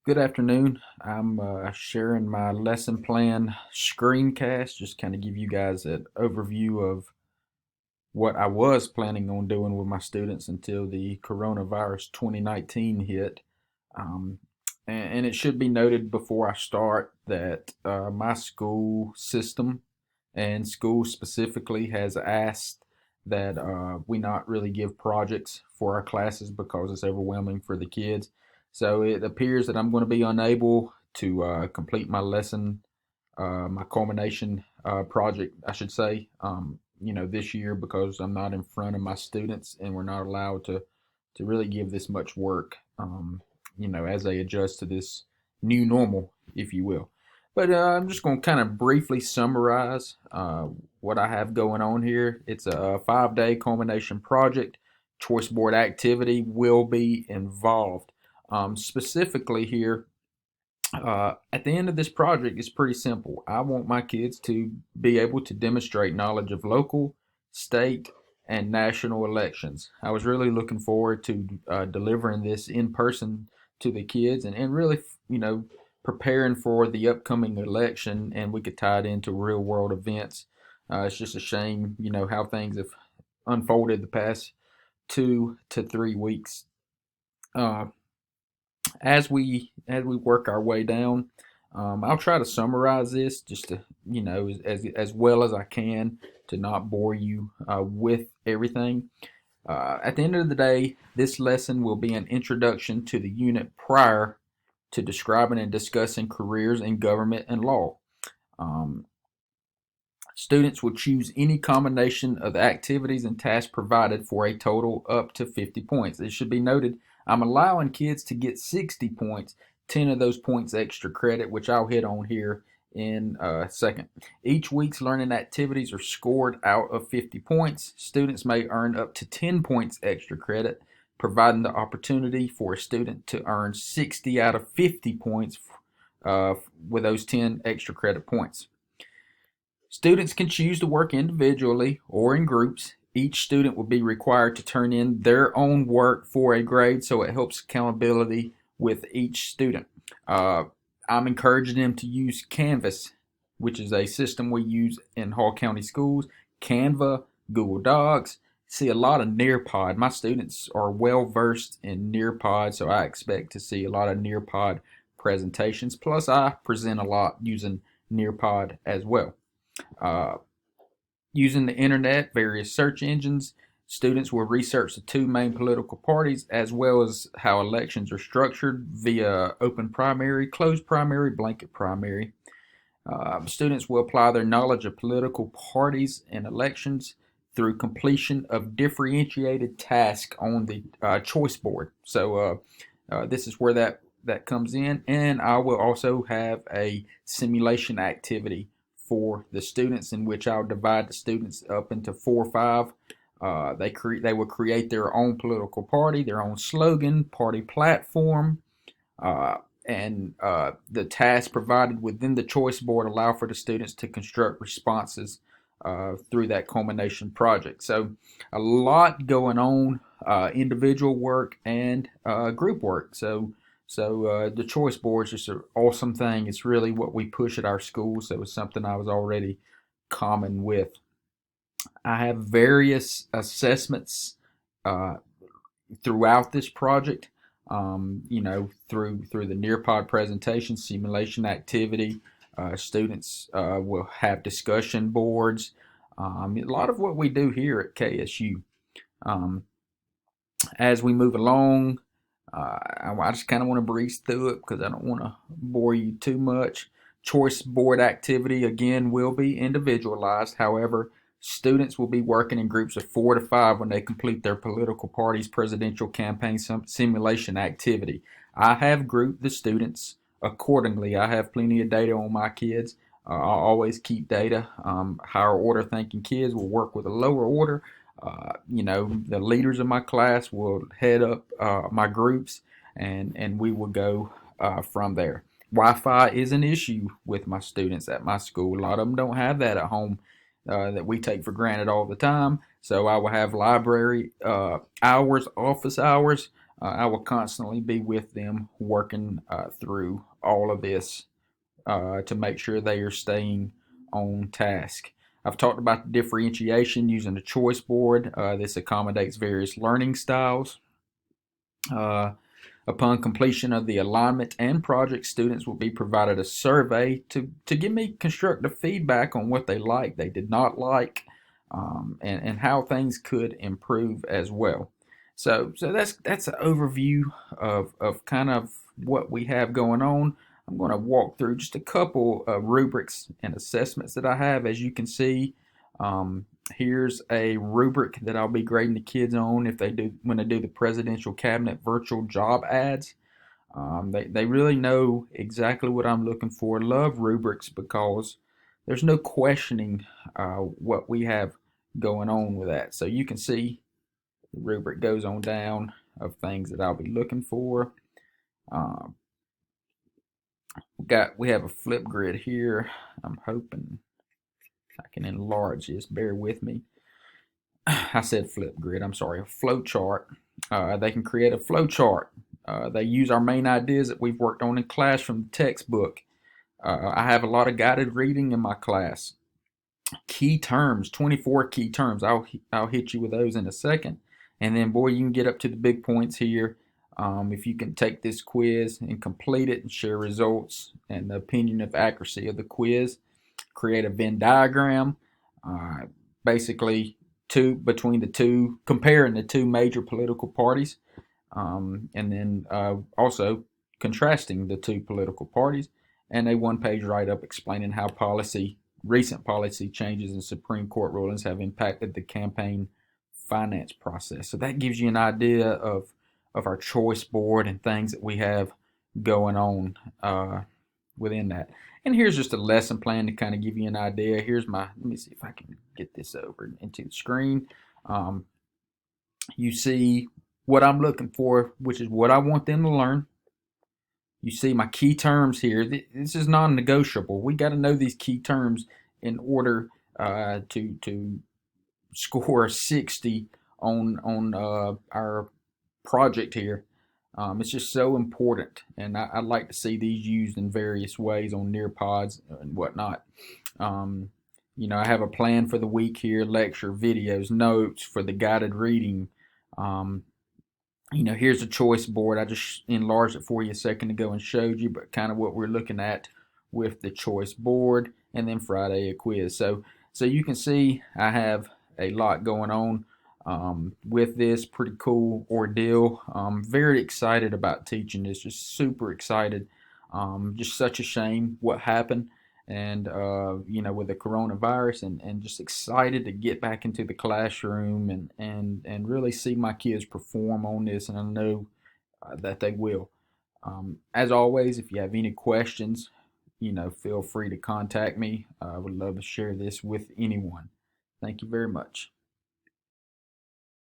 Good afternoon. I'm sharing my lesson plan screencast, just kind of give you guys an overview of what I was planning on doing with my students until the coronavirus 2019 hit. Um, and it should be noted before I start that my school system and school specifically has asked that we not really give projects for our classes because it's overwhelming for the kids. So it appears that I'm going to be unable to complete my lesson, my culmination project, I should say, this year because I'm not in front of my students and we're not allowed to really give this much work, as they adjust to this new normal, if you will. But I'm just going to kind of briefly summarize what I have going on here. It's a 5-day culmination project. Choice board activity will be involved. Specifically here, at the end of this project, it's pretty simple. I want my kids to be able to demonstrate knowledge of local, state, and national elections. I was really looking forward to delivering this in person to the kids and really, preparing for the upcoming election, and we could tie it into real world events. It's just a shame, how things have unfolded the past 2 to 3 weeks. Uh, as we work our way down, I'll try to summarize this just to as well as I can to not bore you with everything. At the end of the day, this lesson will be an introduction to the unit prior to describing and discussing careers in government and law. Um, Students will choose any combination of activities and tasks provided for a total up to 50 points. It should be noted I'm allowing kids to get 60 points, 10 of those points extra credit, which I'll hit on here in a second. Each week's learning activities are scored out of 50 points. Students may earn up to 10 points extra credit, providing the opportunity for a student to earn 60 out of 50 points with those 10 extra credit points. Students can choose to work individually or in groups. Each student will be required to turn in their own work for a grade, so it helps accountability with each student. Uh, I'm encouraging them to use Canvas, which is a system we use in Hall County schools, Canva, Google Docs. See a lot of Nearpod. My students are well versed in Nearpod, so I expect to see a lot of Nearpod presentations. Plus, I present a lot using Nearpod as well. Uh, Using the internet, various search engines, students will research the two main political parties as well as how elections are structured via open primary, closed primary, blanket primary. Students will apply their knowledge of political parties and elections through completion of differentiated tasks on the choice board. So this is where that comes in, and I will also have a simulation activity for the students in which I'll divide the students up into 4 or 5. They will create their own political party, their own slogan, party platform, uh, and the tasks provided within the choice board allow for the students to construct responses through that culmination project. So, a lot going on, individual work and group work. So the choice board is just an awesome thing. It's really what we push at our school. So it's something I was already common with. I have various assessments uh, throughout this project. Through the Nearpod presentation, simulation activity, students will have discussion boards. A lot of what we do here at KSU. Um, as we move along, I just kind of want to breeze through it because I don't want to bore you too much. Choice board activity again will be individualized. However, students will be working in groups of 4 to 5 when they complete their political party's presidential campaign simulation activity. I have grouped the students accordingly. I have plenty of data on my kids. I'll always keep data. Higher order thinking kids will work with a lower order. The leaders of my class will head up my groups, and we will go from there. Wi-Fi is an issue with my students at my school. A lot of them don't have that at home that we take for granted all the time. So I will have library hours, office hours. I will constantly be with them working through all of this to make sure they are staying on task. I've talked about the differentiation using the choice board. This accommodates various learning styles. Uh, Upon completion of the alignment and project, students will be provided a survey to give me constructive feedback on what they liked, they did not like, and how things could improve as well. So that's an overview of kind of what we have going on. I'm going to walk through just a couple of rubrics and assessments that I have. As you can see, here's a rubric that I'll be grading the kids on if they do when they do the presidential cabinet virtual job ads. They really know exactly what I'm looking for. Love rubrics because there's no questioning what we have going on with that. So you can see the rubric goes on down of things that I'll be looking for. Um, we have a Flipgrid here. I'm hoping I can enlarge this. Bear with me. I said Flipgrid. I'm sorry, a flow chart. They can create a flow chart. They use our main ideas that we've worked on in class from the textbook. I have a lot of guided reading in my class. Key terms, 24 key terms. I'll hit you with those in a second. And then, boy, you can get up to the big points here. If you can take this quiz and complete it and share results and the opinion of accuracy of the quiz, create a Venn diagram. Basically, between the two, comparing the two major political parties, and then also contrasting the two political parties, and a one-page write-up explaining how recent policy changes and Supreme Court rulings have impacted the campaign finance process. So that gives you an idea of our choice board and things that we have going on within that. And here's just a lesson plan to kind of give you an idea. Here's let me see if I can get this over into the screen. You see what I'm looking for, which is what I want them to learn. You see my key terms here. This is non-negotiable. We got to know these key terms in order to score 60 on our project here. It's just so important, and I'd like to see these used in various ways on Nearpods and whatnot. I have a plan for the week here: lecture, videos, notes for the guided reading. Here's a choice board. I just enlarged it for you a second ago and showed you, but kind of what we're looking at with the choice board, and then Friday a quiz. So you can see I have a lot going on with this pretty cool ordeal. Very excited about teaching this, just super excited. Just such a shame what happened, and with the coronavirus, and just excited to get back into the classroom and really see my kids perform on this, and I know that they will. As always, if you have any questions, feel free to contact me. I would love to share this with anyone. Thank you very much.